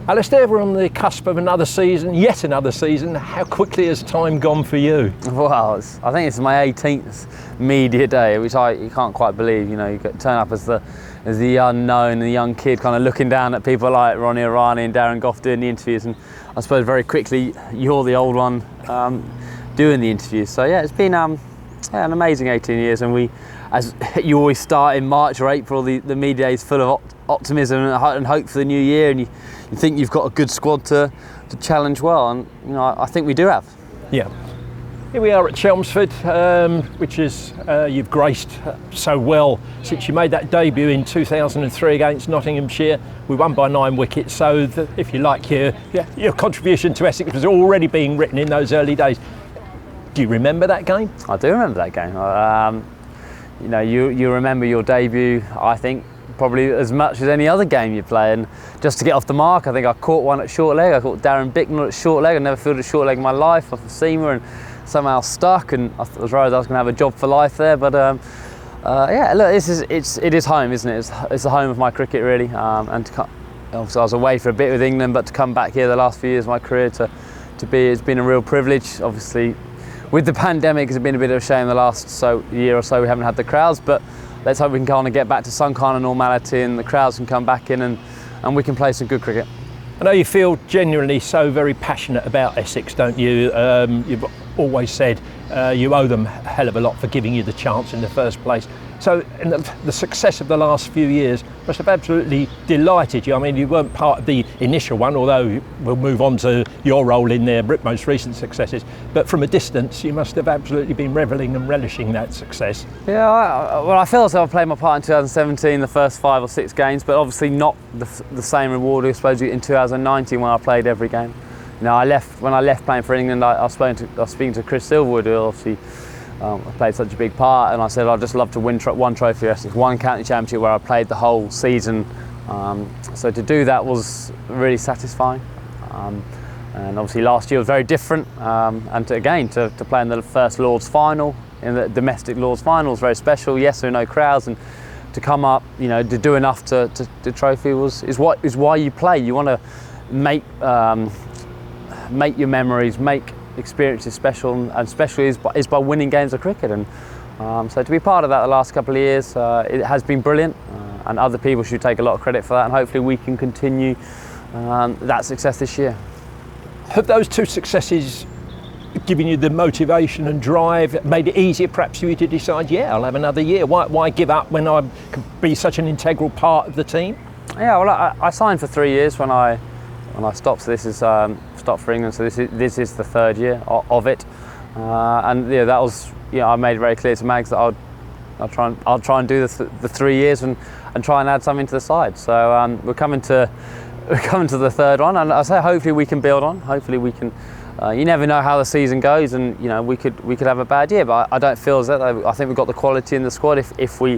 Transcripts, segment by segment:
Alastair, we're on the cusp of another season, yet another season. How quickly has time gone for you? Well, I think it's my 18th media day, which you can't quite believe. You know, you turn up as the unknown, the young kid, kind of looking down at people like Ronnie Irani and Darren Gough doing the interviews, and I suppose very quickly you're the old one doing the interviews. So yeah, it's been an amazing 18 years, and we, as you always start in March or April, the media is full of optimism and hope for the new year, and you think you've got a good squad to challenge well, and you know, I think we do have. Yeah. Here we are at Chelmsford, which is you've graced so well since you made that debut in 2003 against Nottinghamshire. We won by 9 wickets, so if you like, your contribution to Essex was already being written in those early days. Do you remember that game? I do remember that game. You know, you remember your debut, I think, probably as much as any other game you play, and just to get off the mark, I think I caught one at short leg. I caught Darren Bicknell at short leg. I never fielded a short leg in my life off a seamer, and somehow stuck, and I was worried I was going to have a job for life there. But yeah, look, it is home, isn't it? It's the home of my cricket, really. And obviously I was away for a bit with England, but to come back here the last few years of my career it's been a real privilege. Obviously, with the pandemic, it's been a bit of a shame the last year or so we haven't had the crowds, but let's hope we can kind of get back to some kind of normality and the crowds can come back in and we can play some good cricket. I know you feel genuinely so very passionate about Essex, don't you? You've always said you owe them a hell of a lot for giving you the chance in the first place. So the success of the last few years must have absolutely delighted you. I mean, you weren't part of the initial one, although we'll move on to your role in their most recent successes. But from a distance, you must have absolutely been revelling and relishing that success. Yeah, I feel as though I played my part in 2017, the first 5 or 6 games, but obviously not the same reward I suppose in 2019 when I played every game. You know, when I left playing for England, I was speaking to Chris Silverwood, who obviously played such a big part, and I said I'd just love to win one trophy, one county championship where I played the whole season. So to do that was really satisfying. And obviously last year was very different, and to play in the first Lord's final, in the domestic Lord's final, was very special. Yes, there were no crowds, and to come up, you know, to do enough to trophy is why you play. You want to make your memories, make experiences special, and special is by winning games of cricket. And so to be part of that the last couple of years, it has been brilliant, and other people should take a lot of credit for that, and hopefully we can continue that success this year. Have those 2 successes given you the motivation and drive, made it easier perhaps for you to decide, yeah, I'll have another year? Why give up when I can be such an integral part of the team? Yeah, well, I signed for 3 years when I stopped, so this is stopped for England, so this is the 3rd year of it, and yeah, that was, you know, I made it very clear to Mags that I'll try and do the 3 years and try and add something to the side. So we're coming to the 3rd one, and I say hopefully we can build on. Hopefully we can. You never know how the season goes, and you know we could have a bad year, but I don't feel as that. I think we've got the quality in the squad. If we,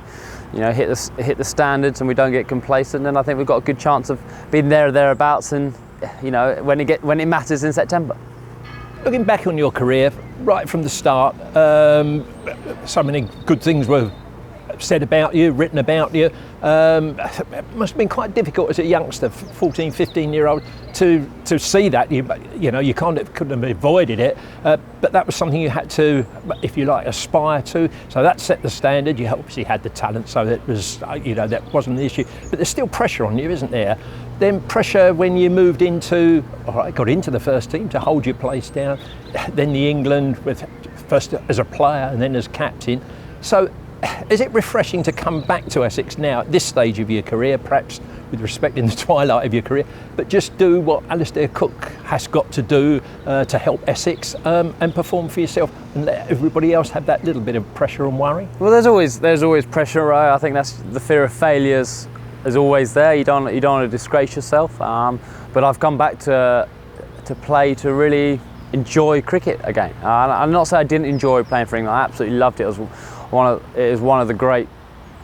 you know, hit the standards and we don't get complacent, then I think we've got a good chance of being there or thereabouts, and you know when it matters in September. Looking back on your career, right from the start, so many good things were said about you, written about you. It must have been quite difficult as a youngster, 14, 15-year-old, to see that. You know, you couldn't have avoided it, but that was something you had to, if you like, aspire to. So that set the standard. You obviously had the talent, so that was, you know, that wasn't the issue. But there's still pressure on you, isn't there? Then pressure when you moved got into the first team to hold your place down. Then the England, first as a player and then as captain. So is it refreshing to come back to Essex now at this stage of your career, perhaps with respect in the twilight of your career, but just do what Alastair Cook has got to do to help Essex and perform for yourself, and let everybody else have that little bit of pressure and worry? Well, there's always pressure, right? I think that's the fear of failures is always there. You don't want to disgrace yourself. But I've come back to play to really enjoy cricket again. I'm not saying I didn't enjoy playing for England. I absolutely loved it. It was one of the great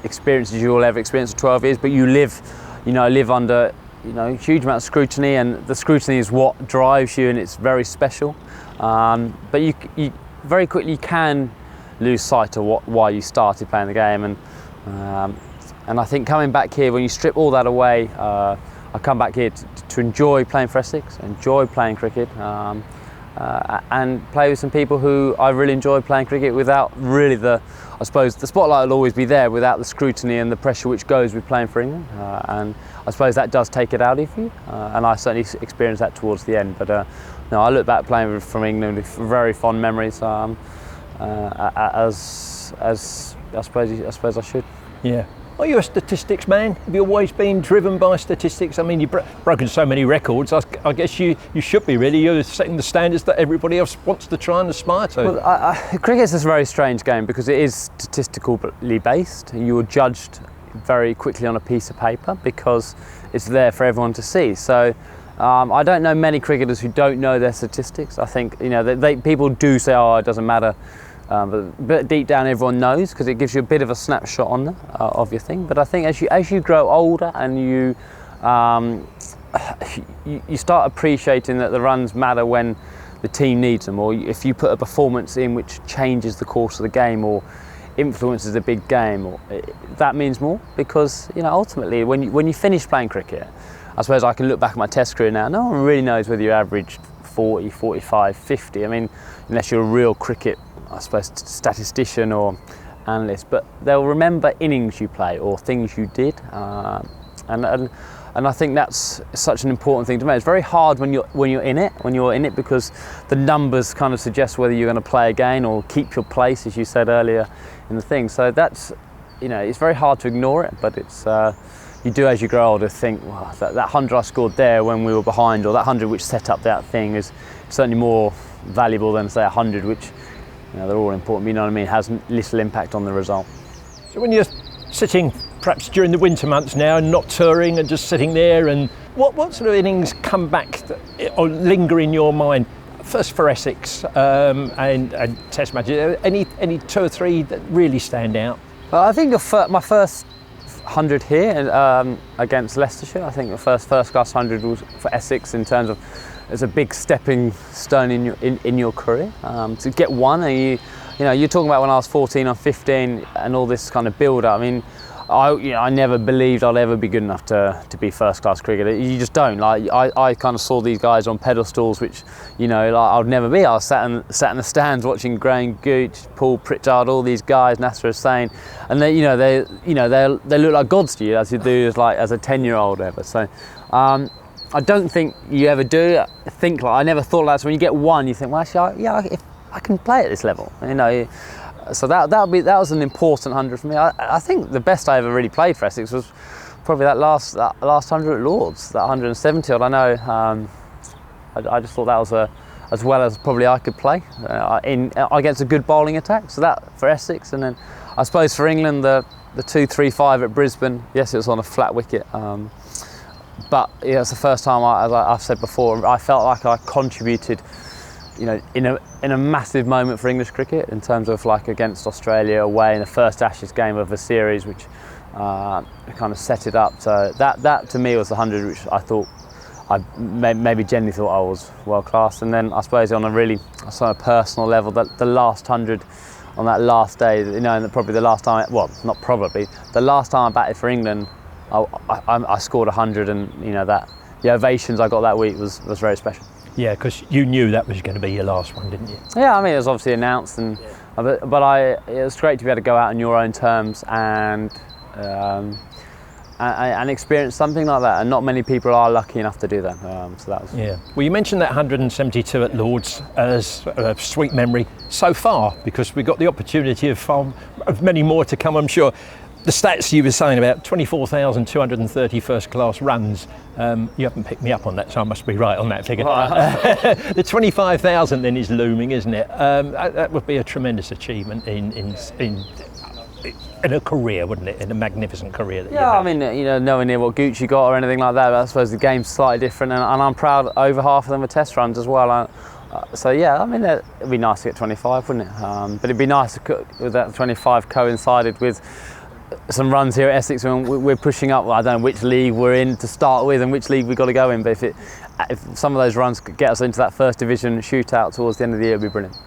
experiences you will ever experience for 12 years. But you live under, you know, huge amount of scrutiny, and the scrutiny is what drives you, and it's very special. But you very quickly can lose sight of why you started playing the game, and I think coming back here, when you strip all that away, I come back here to enjoy playing for Essex, enjoy playing cricket, and play with some people who I really enjoy playing cricket without really I suppose the spotlight will always be there without the scrutiny and the pressure which goes with playing for England, and I suppose that does take it out of you, and I certainly experienced that towards the end. But no, I look back playing from England with very fond memories, as I suppose I should. Yeah. Are you a statistics man? Have you always been driven by statistics? I mean, you've broken so many records. I guess you should be, really. You're setting the standards that everybody else wants to try and aspire to. Well, cricket's a very strange game because it is statistically based. You are judged very quickly on a piece of paper because it's there for everyone to see. So I don't know many cricketers who don't know their statistics. I think people do say, oh, it doesn't matter. But deep down everyone knows because it gives you a bit of a snapshot on of your thing. But I think as you grow older and you start appreciating that the runs matter when the team needs them, or if you put a performance in which changes the course of the game or influences a big game, that means more because ultimately when you finish playing cricket, I suppose I can look back at my Test career now. No one really knows whether you averaged 40, 45, 50. I mean, unless you're a real cricket, I suppose, statistician or analyst, but they'll remember innings you play or things you did, and I think that's such an important thing to me. It's very hard when you're in it because the numbers kind of suggest whether you're going to play again or keep your place, as you said earlier in the thing. So that's it's very hard to ignore it, but it's you do as you grow older think, wow, that 100 I scored there when we were behind, or that 100 which set up that thing is certainly more valuable than say 100 which. They're all important, you know what I mean, has little impact on the result. So when you're sitting perhaps during the winter months now and not touring and just sitting there, and what sort of innings come back or linger in your mind? First for Essex and Test matches, any two or three that really stand out? Well, I think my first 100 here against Leicestershire, I think the first class 100 was for Essex in terms of it's a big stepping stone in your career to get one. And you're talking about when I was 14 or 15 and all this kind of build up. I mean, I never believed I'd ever be good enough to be first class cricketer. You just don't. Like I kind of saw these guys on pedestals, which I'd never be. I was sat in the stands watching Graham Gooch, Paul Pritchard, all these guys, Nasser Hussain, and they look like gods to you as you do as a 10-year-old ever. So. I don't think you ever do think like I never thought that. So when you get one, you think, well, actually, if I can play at this level, So that was an important 100 for me. I think the best I ever really played for Essex was probably that last 100 at Lords, that 170 odd. I know. I just thought that was as well as probably I could play against a good bowling attack. So that for Essex, and then I suppose for England the 2-3-5 at Brisbane. Yes, it was on a flat wicket. But it's the first time, as I've said before, I felt like I contributed, in a massive moment for English cricket in terms of against Australia away in the first Ashes game of the series, which kind of set it up. So that to me was the 100, which I thought I maybe genuinely thought I was world class. And then I suppose on a personal level, the last 100 on that last day, and probably the last time, the last time I batted for England. I scored 100, and the ovations I got that week was very special. Yeah, because you knew that was going to be your last one, didn't you? Yeah, I mean it was obviously announced, and but it was great to be able to go out on your own terms and experience something like that. And not many people are lucky enough to do that. So that was. Yeah. Well, you mentioned that 172 at Lords as a sweet memory so far, because we got the opportunity of many more to come, I'm sure. The stats you were saying about 24,230 first class runs, you haven't picked me up on that, so I must be right on that figure. The 25,000 then is looming, isn't it? That would be a tremendous achievement in a career, wouldn't it? In a magnificent career. I mean, nowhere near what Gucci got or anything like that, but I suppose the game's slightly different, and I'm proud over half of them are test runs as well. So I mean, it'd be nice to get 25, wouldn't it? But it'd be nice with that 25 coincided with some runs here at Essex when we're pushing up. I don't know which league we're in to start with and which league we've got to go in, but if some of those runs could get us into that first division shootout towards the end of the year, it'd be brilliant.